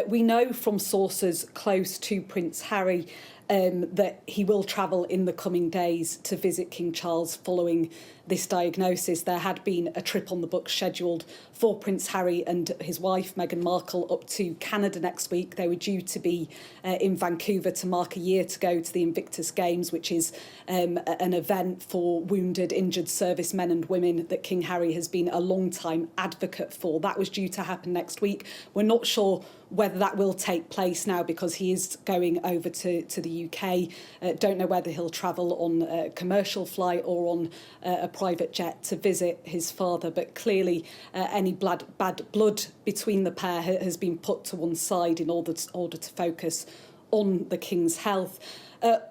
We know from sources close to Prince Harry that he will travel in the coming days to visit King Charles following this diagnosis. There had been a trip on the books scheduled for Prince Harry and his wife Meghan Markle up to Canada next week. They were due to be in Vancouver to mark a year to go to the Invictus Games, which is an event for wounded, injured servicemen and women that King Harry has been a long-time advocate for. That was due to happen next week. We're not sure whether that will take place now because he is going over to the UK. Don't know whether he'll travel on a commercial flight or on a private jet to visit his father, but clearly any bad blood between the pair has been put to one side in order to focus on the King's health.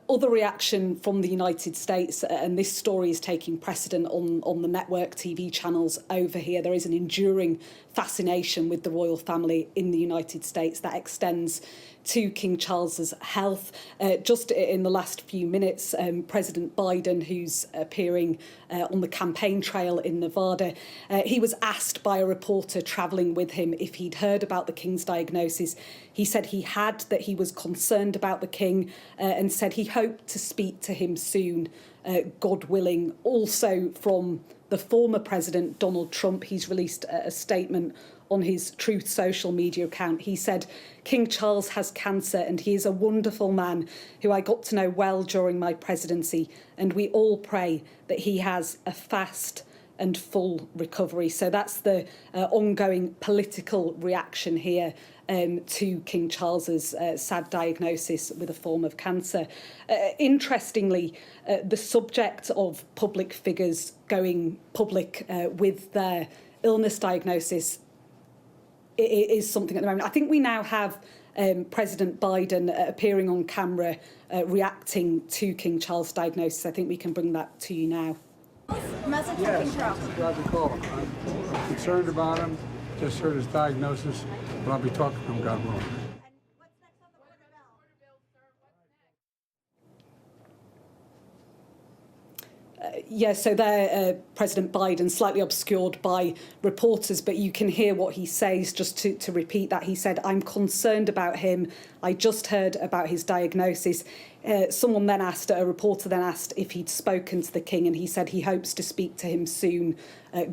Other reaction from the United States, and this story is taking precedent on the network TV channels over here. There is an enduring fascination with the royal family in the United States that extends to King Charles's health. Just in the last few minutes, President Biden, who's appearing on the campaign trail in Nevada, he was asked by a reporter travelling with him if he'd heard about the King's diagnosis. He said he had, that he was concerned about the King, and said he hoped to speak to him soon, God willing. Also from the former president, Donald Trump, he's released a statement on his Truth social media account. He said, "King Charles has cancer and he is a wonderful man who I got to know well during my presidency, and we all pray that he has a fast and full recovery." So that's the ongoing political reaction here to King Charles's sad diagnosis with a form of cancer. Interestingly, the subject of public figures going public with their illness diagnosis is something at the moment. I think we now have President Biden appearing on camera reacting to King Charles' diagnosis. I think we can bring that to you now. Message from King Charles. Glad to call him. I'm concerned about him. Just heard his diagnosis, but I'll be talking to him, God willing. Yeah, so there, President Biden, slightly obscured by reporters, but you can hear what he says. Just to repeat that, he said, "I'm concerned about him. I just heard about his diagnosis." Someone then asked, a reporter then asked if he'd spoken to the King, and he said he hopes to speak to him soon,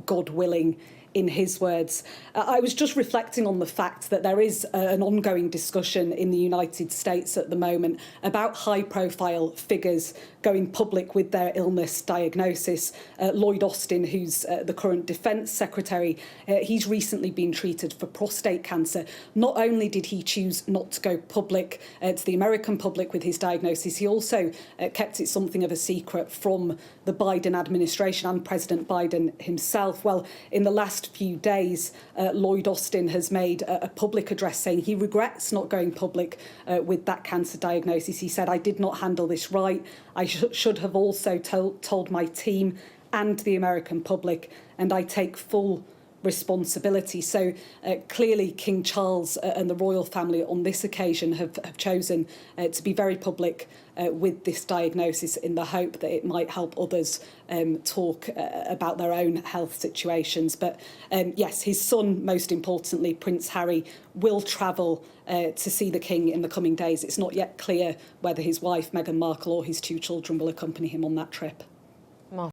God willing, in his words. I was just reflecting on the fact that there is an ongoing discussion in the United States at the moment about high-profile figures going public with their illness diagnosis. Lloyd Austin, who's the current Defence Secretary, he's recently been treated for prostate cancer. Not only did he choose not to go public to the American public with his diagnosis, he also kept it something of a secret from the Biden administration and President Biden himself. Well, in the last few days, Lloyd Austin has made a public address saying he regrets not going public with that cancer diagnosis. He said, "I did not handle this right. I should have also told my team and the American public, and I take full responsibility." So clearly King Charles and the royal family on this occasion have chosen to be very public with this diagnosis in the hope that it might help others talk about their own health situations. But yes, his son, most importantly, Prince Harry, will travel to see the King in the coming days. It's not yet clear whether his wife, Meghan Markle, or his two children will accompany him on that trip.